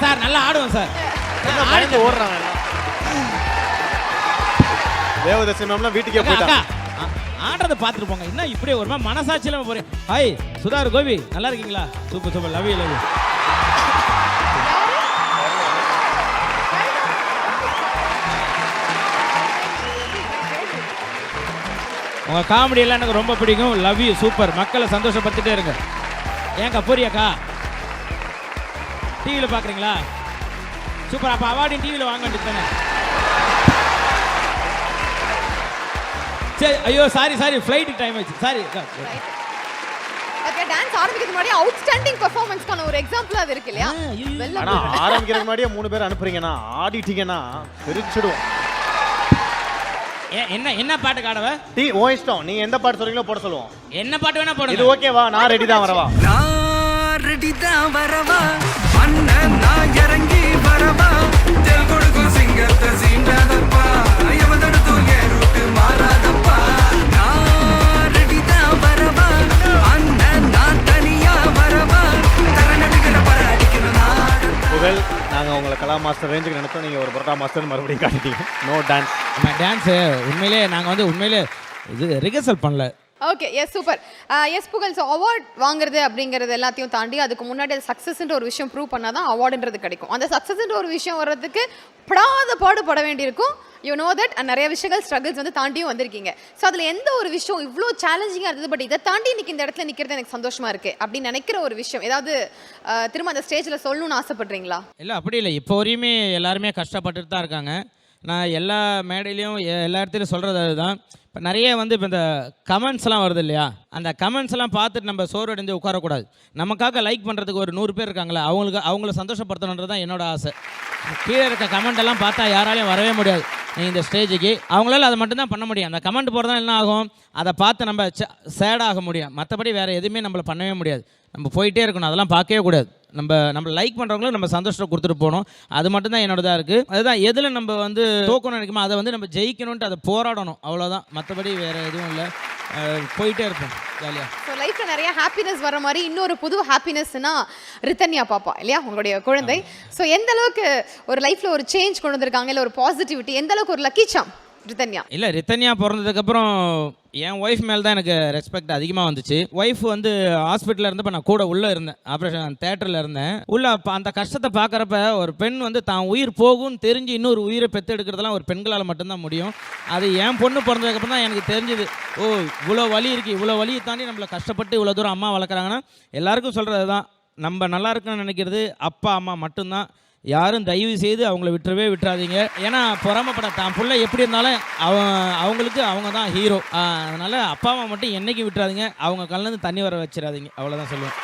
Sir நல்லா ஆடுவோம் sir. பயந்து ஓடுறாங்க. தேவதர்ஷன் மேம்லாம் வீட்டுக்கே போயிட்டாங்க. ஆடுறத பார்த்துட்டு போங்க. என்ன இப்படியே ஒரு மாதிரி மனசாட்சியில போறேன். ஹாய் சுதார் கோபி நல்லா இருக்கீங்களா? Super super love you love you. உங்க காமெடி எல்லாம் எனக்கு ரொம்ப பிடிக்கும். Love you super. மக்களை சந்தோஷப்படுத்திட்டே இருங்க. ஏங்க புரியாக்கா டிவியில் பார்க்குறீங்களா? சூப்பர். அப்போ அவார்டையும் டிவியில் வாங்க வேண்டியது தானே? சரி ஐயோ சாரி ஃப்ளைட் டைம் ஆச்சு. சாரி. ஓகே டான்ஸ் ஆரம்பிக்கிறதுக்கு முன்னாடி அவுட்ஸ்டாண்டிங் பெர்ஃபார்மன்ஸ்க்கான ஒரு எக்ஸாம்பிள் அது இருக்கு இல்லையா? ஆனா ஆரம்பிக்கிறதுக்கு முன்னாடியே 3 பேர் அனுப்புறீங்கன்னா ஆடிட்டீங்கன்னா பிரிச்சிடுவோம். என்ன பாட்டு காடவ? ஓ இஷ்டம். நீங்க எந்த பாட்டு சொல்றீங்களோ போட சொல்லுவோம். என்ன பாட்டு வேணா போடுங்க. இது ஓகேவா? நான் ரெடி தான் வரவா? நான் ரெடி தான் வரவா? அண்ணன் நான் இறங்கி வரவா? தெல் கொடுக்கும் சிங்கத்தை சீண்டாதப்பா. எவதடுத்து ஏறுட்டு மாறாதப்பா. நான் ரெடி தான் வரவா? அண்ணன் நான் தனியா வரவா? தரநடுகிற பராடிக்கிற நாடு. புகழ், நாங்க உங்களை கலா மாஸ்டர் ரேஞ்சுக்கு நினைச்சோம். நீங்க ஒரு பரோட்டா மாஸ்டர் மறுபடியும் காட்டிட்டீங்க. No dance. டான்ஸ் உண்மையிலே நாங்கள் வந்து உண்மையிலே இது ரிஹர்சல் பண்ணல. Okay yes super. எஸ் புகழ். ஸோ அவார்ட் வாங்குறது அப்படிங்கிறது எல்லாத்தையும் தாண்டி அதுக்கு முன்னாடி அது சக்ஸஸ்ன்ற ஒரு விஷயம் ப்ரூவ் பண்ணால் தான் அவார்டுன்றது கிடைக்கும். அந்த சக்ஸஸ்ன்ற ஒரு விஷயம் வர்றதுக்கு பாடுபட வேண்டியிருக்கும். You know that. நிறைய விஷயங்கள் ஸ்ட்ரகிள்ஸ் வந்து தாண்டியும் வந்திருக்கீங்க. ஸோ அதில் எந்த ஒரு விஷயம் இவ்வளோ சேலஞ்சிங்காக இருந்தது பட் இதை தாண்டி இன்னைக்கு இந்த இடத்துல நிற்கிறது எனக்கு சந்தோஷமா இருக்கு அப்படின்னு நினைக்கிற ஒரு விஷயம் ஏதாவது திரும்ப அந்த ஸ்டேஜில் சொல்லணும்னு ஆசைப்படுறீங்களா? இல்லை அப்படி இல்லை. இப்போ வரையுமே எல்லாருமே கஷ்டப்பட்டுட்டு தான் இருக்காங்க. நான் எல்லா மேடையிலையும் எல்லா இடத்துலையும் சொல்கிறது அதுதான். இப்போ நிறைய வந்து இப்போ இந்த கமெண்ட்ஸ்லாம் வருது இல்லையா? அந்த கமெண்ட்ஸ்லாம் பார்த்துட்டு நம்ம சோர்வடைந்து உட்காரக்கூடாது. நமக்காக லைக் பண்ணுறதுக்கு ஒரு 100 பேர் இருக்காங்களே, அவங்கள சந்தோஷப்படுத்தணுன்றது தான் என்னோட ஆசை. கீழே இருக்க கமெண்ட் எல்லாம் பார்த்தா யாராலையும் வரவே முடியாது இந்த ஸ்டேஜுக்கு. அவங்களால அதை மட்டும்தான் பண்ண முடியும். அந்த கமெண்ட் போகிறதா என்ன ஆகும்? அதை பார்த்து நம்ம சேடாக முடியும். மற்றபடி வேறு எதுவுமே நம்மளை பண்ணவே முடியாது. நம்ம போயிட்டே இருக்கணும். அதெல்லாம் பார்க்கவே கூடாது. நம்மளை லைக் பண்ணுறவங்களும் நம்ம சந்தோஷத்தை கொடுத்துட்டு போகணும். அது மட்டும்தான் என்னோடதாக இருக்குது. அதுதான் எதில் நம்ம வந்து தோக்கணும்னு நினைக்குமோ அதை வந்து நம்ம ஜெயிக்கணுன்ட்டு அதை போராடணும். அவ்வளோதான். மற்றபடி வேறு எதுவும் இல்லை. போயிட்டே இருப்போம் ஜாலியாக. ஸோ லைஃப்பில் நிறைய ஹாப்பினஸ் வர மாதிரி இன்னொரு புது ஹாப்பினஸ்னா ரித்தன்யா பாப்பா இல்லையா உங்களுடைய குழந்தை. ஸோ எந்த அளவுக்கு ஒரு லைஃப்பில் ஒரு சேஞ்ச் கொண்டு வந்திருக்காங்க, இல்லை ஒரு பாசிட்டிவிட்டி, எந்த அளவுக்கு ஒரு லக்கி சாம் ரித்தன்யா? இல்லை ரித்தன்யா பிறந்ததுக்கப்புறம் என் ஒய்ஃப் மேலே தான் எனக்கு ரெஸ்பெக்ட் அதிகமாக வந்துச்சு. ஒய்ஃப் வந்து ஹாஸ்பிட்டலில் இருந்தப்போ நான் கூட உள்ளே இருந்தேன். ஆப்ரேஷன் தேட்டரில் இருந்தேன். உள்ளே அந்த கஷ்டத்தை பார்க்குறப்ப ஒரு பெண் வந்து தான் உயிர் போகும்னு தெரிஞ்சு இன்னொரு உயிரை பெற்றெடுக்கிறதுலாம் ஒரு பெண்களால் மட்டும்தான் முடியும். அது என் பொண்ணு பிறந்ததுக்கப்புறம் தான் எனக்கு தெரிஞ்சுது. ஓ இவ்வளோ வலி இருக்குது. இவ்வளோ வலியை தாண்டி நம்மளை கஷ்டப்பட்டு இவ்வளோ தூரம் அம்மா வளர்க்குறாங்கன்னா எல்லாருக்கும் சொல்கிறது தான். நம்ம நல்லா இருக்குன்னு நினைக்கிறது அப்பா அம்மா மட்டும்தான். யாரும் தயவு செய்து அவங்கள விட்டுறாதீங்க. ஏன்னா பொறாமப்பட தான் பிள்ளை எப்படி இருந்தாலும் அவங்களுக்கு அவங்க தான் ஹீரோ. அதனால் அப்பா அம்மா மட்டும் என்றைக்கும் விட்டுறாதீங்க. அவங்க கண்ணிலேருந்து தண்ணி வர வச்சிடாதீங்க. அவ்வளோதான் சொல்லுவேன்.